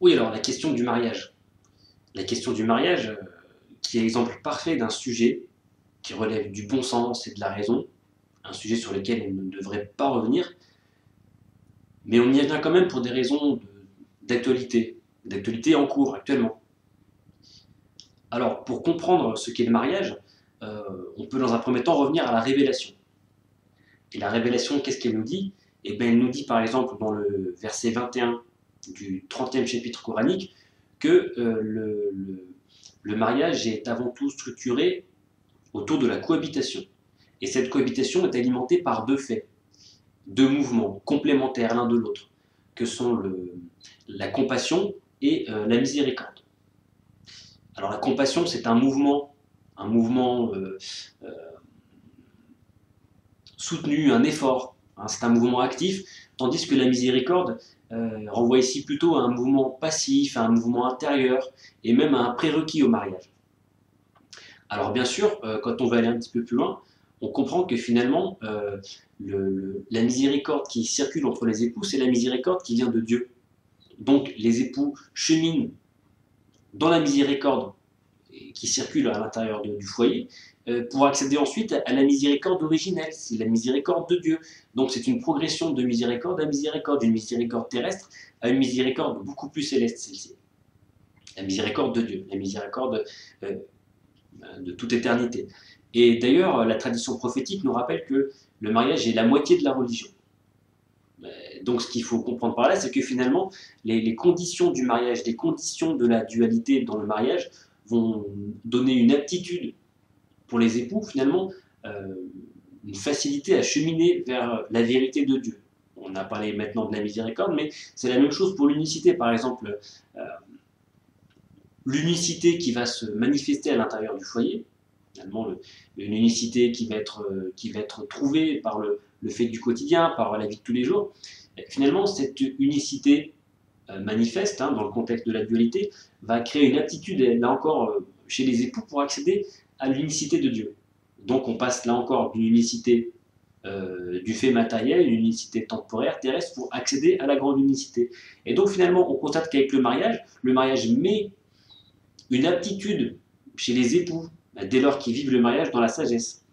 Oui, alors la question du mariage. La question du mariage, qui est l'exemple parfait d'un sujet qui relève du bon sens et de la raison, un sujet sur lequel on ne devrait pas revenir, mais on y revient quand même pour des raisons d'actualité, d'actualité en cours actuellement. Alors, pour comprendre ce qu'est le mariage, on peut dans un premier temps revenir à la révélation. Et la révélation, qu'est-ce qu'elle nous dit? Eh bien, elle nous dit par exemple dans le verset 21 du 30e chapitre coranique que le mariage est avant tout structuré autour de la cohabitation. Et cette cohabitation est alimentée par deux faits, deux mouvements complémentaires l'un de l'autre, que sont la compassion et la miséricorde. Alors la compassion, c'est un mouvement soutenu, un effort, hein, c'est un mouvement actif, tandis que la miséricorde renvoie ici plutôt à un mouvement passif, à un mouvement intérieur, et même à un prérequis au mariage. Alors bien sûr, quand on va aller un petit peu plus loin, on comprend que finalement, la miséricorde qui circule entre les époux, c'est la miséricorde qui vient de Dieu. Donc les époux cheminent dans la miséricorde qui circule à l'intérieur du foyer, pour accéder ensuite à la miséricorde originelle, c'est la miséricorde de Dieu. Donc c'est une progression de miséricorde à miséricorde, d'une miséricorde terrestre à une miséricorde beaucoup plus céleste, celle-ci. La miséricorde de Dieu, la miséricorde de toute éternité. Et d'ailleurs, la tradition prophétique nous rappelle que le mariage est la moitié de la religion. Donc ce qu'il faut comprendre par là, c'est que finalement, les conditions du mariage, les conditions de la dualité dans le mariage vont donner une aptitude pour les époux, finalement, euh, une facilité à cheminer vers la vérité de Dieu. On a parlé maintenant de la miséricorde, mais c'est la même chose pour l'unicité. Par exemple, l'unicité qui va se manifester à l'intérieur du foyer, finalement, une unicité qui va être trouvée par le fait du quotidien, par la vie de tous les jours. Et finalement, cette unicité manifeste, hein, dans le contexte de la dualité, va créer une aptitude, là encore, chez les époux pour accéder à l'unicité de Dieu. Donc on passe là encore d'une unicité du fait matériel, une unicité temporaire, terrestre, pour accéder à la grande unicité. Et donc finalement, on constate qu'avec le mariage met une aptitude chez les époux, dès lors qu'ils vivent le mariage dans la sagesse.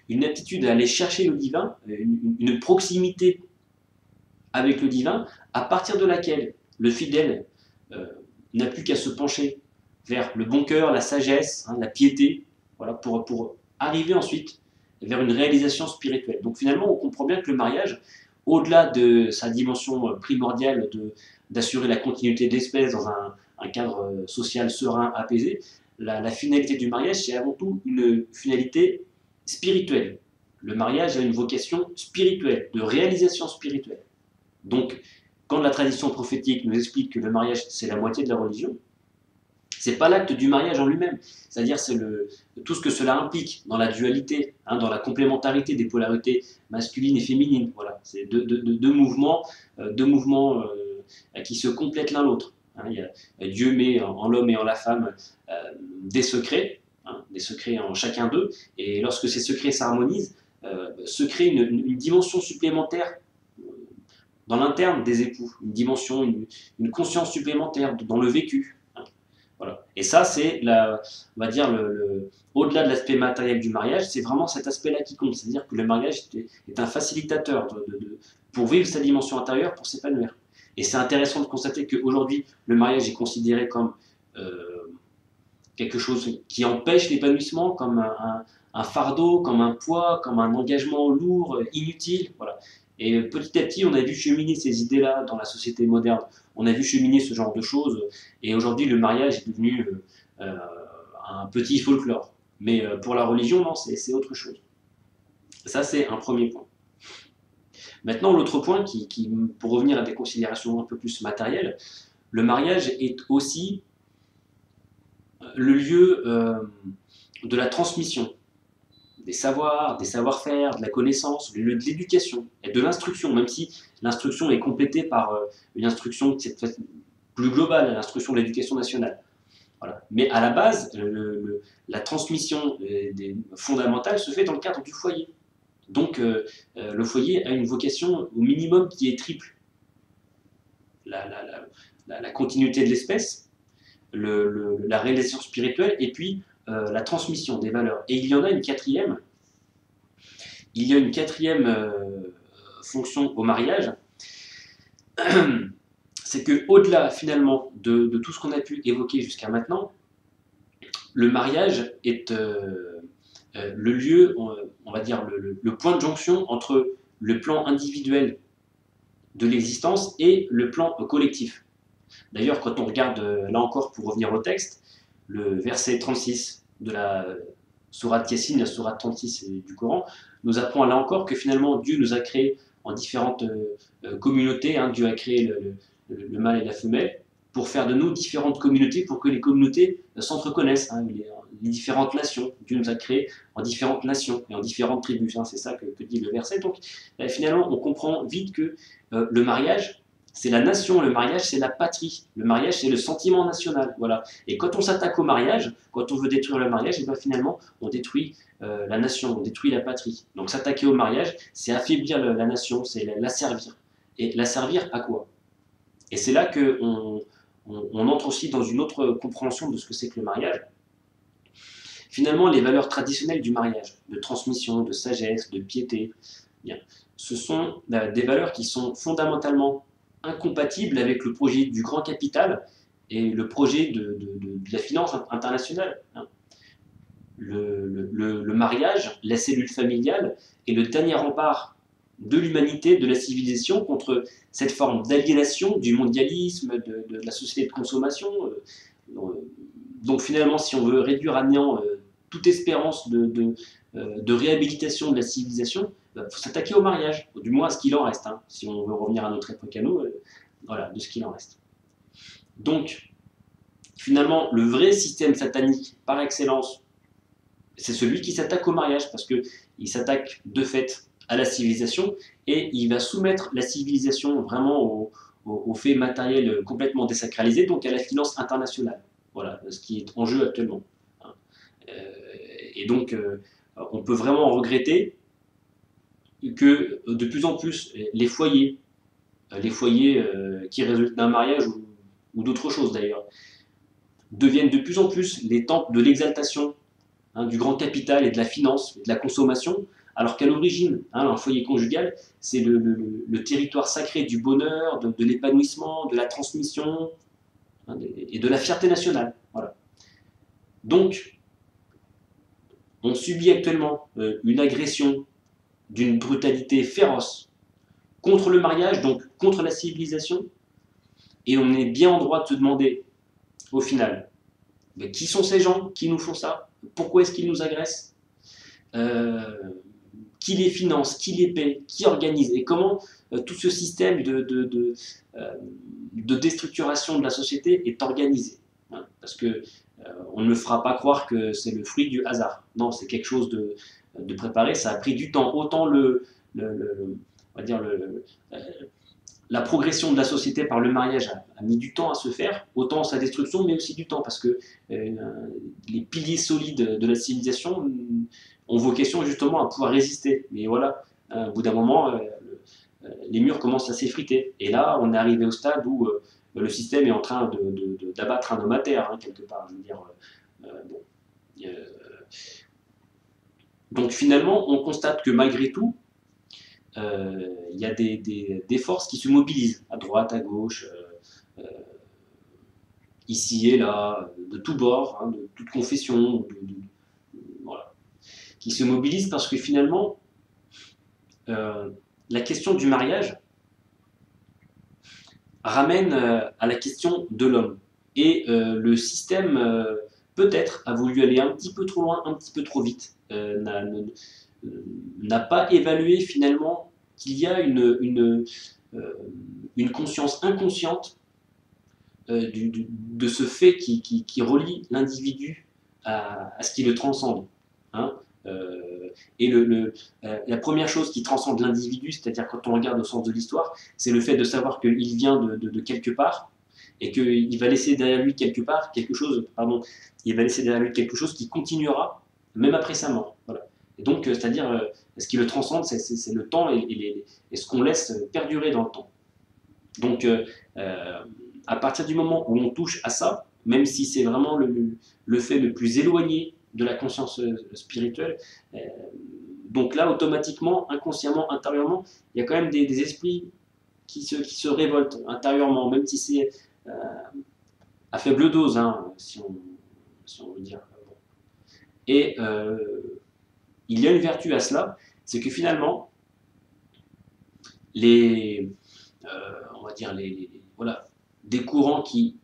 Une aptitude à aller chercher le divin, une proximité avec le divin, à partir de laquelle le fidèle n'a plus qu'à se pencher vers le bon cœur, la sagesse, hein, la piété, voilà, pour arriver ensuite vers une réalisation spirituelle. Donc finalement, on comprend bien que le mariage, au-delà de sa dimension primordiale d'assurer la continuité de l'espèce dans un cadre social serein, apaisé, la finalité du mariage, c'est avant tout une finalité spirituelle. Le mariage a une vocation spirituelle, de réalisation spirituelle. Donc, quand la tradition prophétique nous explique que le mariage, c'est la moitié de la religion, c'est pas l'acte du mariage en lui-même, c'est-à-dire c'est tout ce que cela implique dans la dualité, hein, dans la complémentarité des polarités masculines et féminines. Voilà, c'est deux mouvements qui se complètent l'un l'autre. Hein, Dieu met en l'homme et en la femme des secrets, hein, des secrets en chacun d'eux, et lorsque ces secrets s'harmonisent, se crée une dimension supplémentaire dans l'interne des époux, une dimension, une conscience supplémentaire dans le vécu. Hein. Voilà. Et ça, c'est, on va dire, au-delà de l'aspect matériel du mariage, c'est vraiment cet aspect-là qui compte. C'est-à-dire que le mariage est un facilitateur pour vivre sa dimension intérieure, pour s'épanouir. Et c'est intéressant de constater qu'aujourd'hui, le mariage est considéré comme quelque chose qui empêche l'épanouissement, comme un fardeau, comme un poids, comme un engagement lourd, inutile. Voilà. Et petit à petit, on a vu cheminer ces idées-là dans la société moderne. On a vu cheminer ce genre de choses. Et aujourd'hui, le mariage est devenu un petit folklore. Mais pour la religion, non, c'est autre chose. Ça, c'est un premier point. Maintenant, l'autre point, pour revenir à des considérations un peu plus matérielles, le mariage est aussi le lieu de la transmission des savoirs, des savoir-faire, de la connaissance, le lieu de l'éducation et de l'instruction, même si l'instruction est complétée par une instruction plus globale, l'instruction de l'éducation nationale. Voilà. Mais à la base, la transmission fondamentale se fait dans le cadre du foyer. Donc le foyer a une vocation au minimum qui est triple. la continuité de l'espèce, la réalisation spirituelle, et puis la transmission des valeurs. Et il y en a une quatrième, fonction au mariage, c'est que au-delà finalement de tout ce qu'on a pu évoquer jusqu'à maintenant, le mariage est le lieu, on va dire le point de jonction entre le plan individuel de l'existence et le plan collectif. D'ailleurs, quand on regarde, là encore pour revenir au texte, le verset 36 de la sourate Yassine, la sourate 36 du Coran, nous apprend là encore que finalement Dieu nous a créés en différentes communautés, hein. Dieu a créé le mâle et la femelle pour faire de nous différentes communautés, pour que les communautés s'entreconnaissent, hein. Les différentes nations. Dieu nous a créés en différentes nations et en différentes tribus, hein. C'est ça que dit le verset. Donc finalement, on comprend vite que le mariage, c'est la nation, le mariage, c'est la patrie. Le mariage, c'est le sentiment national. Voilà. Et quand on s'attaque au mariage, quand on veut détruire le mariage, et bien finalement, on détruit la nation, on détruit la patrie. Donc s'attaquer au mariage, c'est affaiblir la nation, c'est l'asservir. Et l'asservir à quoi? Et c'est là qu'on entre aussi dans une autre compréhension de ce que c'est que le mariage. Finalement, les valeurs traditionnelles du mariage, de transmission, de sagesse, de piété, bien, ce sont des valeurs qui sont fondamentalement incompatible avec le projet du grand capital et le projet de la finance internationale. Le mariage, la cellule familiale, est le dernier rempart de l'humanité, de la civilisation, contre cette forme d'aliénation, du mondialisme, de la société de consommation. Donc finalement, si on veut réduire à néant toute espérance de réhabilitation de la civilisation, il faut s'attaquer au mariage, du moins à ce qu'il en reste, hein, si on veut revenir à notre époque à nous, voilà, de ce qu'il en reste. Donc, finalement, le vrai système satanique par excellence, c'est celui qui s'attaque au mariage, parce qu'il s'attaque de fait à la civilisation, et il va soumettre la civilisation vraiment aux faits matériels complètement désacralisés, donc à la finance internationale. Voilà, ce qui est en jeu actuellement. Et donc, on peut vraiment regretter que de plus en plus les foyers qui résultent d'un mariage ou d'autres choses d'ailleurs, deviennent de plus en plus les temples de l'exaltation, hein, du grand capital et de la finance et de la consommation, alors qu'à l'origine, hein, un foyer conjugal, c'est le territoire sacré du bonheur, de l'épanouissement, de la transmission, hein, et de la fierté nationale. Voilà. Donc, on subit actuellement une agression d'une brutalité féroce contre le mariage, donc contre la civilisation, et on est bien en droit de se demander, au final, mais qui sont ces gens qui nous font ça? Pourquoi est-ce qu'ils nous agressent? Qui les finance? Qui les paie? Qui organise? Et comment tout ce système de déstructuration de la société est organisé, hein? Parce que on ne me fera pas croire que c'est le fruit du hasard. Non, c'est quelque chose de préparé. Ça a pris du temps. Autant on va dire la progression de la société par le mariage a mis du temps à se faire, autant sa destruction met aussi du temps, parce que les piliers solides de la civilisation ont vocation justement à pouvoir résister. Mais voilà, au bout d'un moment, les murs commencent à s'effriter. Et là, on est arrivé au stade où le système est en train d'abattre un homme à terre, hein, quelque part. Je veux dire, bon. Donc finalement, on constate que malgré tout, il y a des forces qui se mobilisent à droite, à gauche, ici et là, de tous bords, hein, de toute confession, voilà, qui se mobilisent parce que finalement, la question du mariage ramène à la question de l'homme. Et le système, peut-être, a voulu aller un petit peu trop loin, un petit peu trop vite, n'a pas évalué finalement qu'il y a une conscience inconsciente de ce fait qui relie l'individu à ce qui le transcende. Hein. Et la première chose qui transcende l'individu, c'est-à-dire quand on regarde au sens de l'histoire, c'est le fait de savoir qu'il vient de quelque part et qu'il va laisser derrière lui quelque chose qui continuera même après sa mort. Voilà. Et donc, c'est-à-dire, ce qui le transcende, c'est le temps et ce qu'on laisse perdurer dans le temps. Donc, à partir du moment où on touche à ça, même si c'est vraiment le fait le plus éloigné de la conscience spirituelle, donc là, automatiquement, inconsciemment, intérieurement, il y a quand même des esprits qui se révoltent intérieurement, même si c'est à faible dose, hein, si on veut dire. Et il y a une vertu à cela, c'est que finalement, on va dire voilà, des courants qui,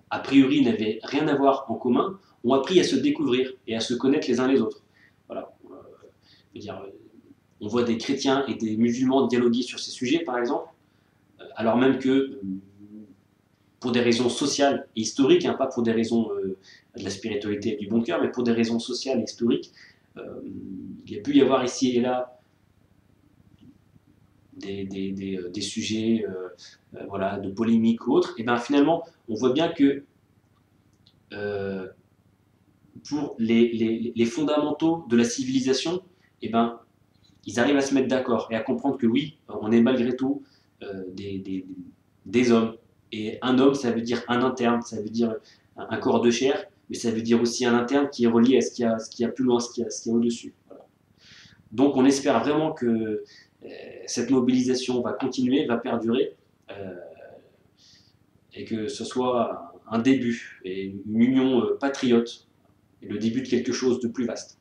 a priori, n'avaient rien à voir en commun, ont appris à se découvrir et à se connaître les uns les autres. Voilà. Je veux dire, on voit des chrétiens et des musulmans dialoguer sur ces sujets, par exemple, alors même que, pour des raisons sociales et historiques, hein, pas pour des raisons de la spiritualité et du bon cœur, mais pour des raisons sociales et historiques, il y a pu y avoir ici et là des sujets voilà, de polémique ou autres, et bien finalement, on voit bien que pour les fondamentaux de la civilisation, et ben, ils arrivent à se mettre d'accord et à comprendre que oui, on est malgré tout des hommes. Et un homme, ça veut dire un interne, ça veut dire un corps de chair, mais ça veut dire aussi un interne qui est relié à ce qu'il y a plus loin, ce qu'il y a au-dessus. Voilà. Donc on espère vraiment que cette mobilisation va continuer, va perdurer, et que ce soit un début et une union patriote, et le début de quelque chose de plus vaste.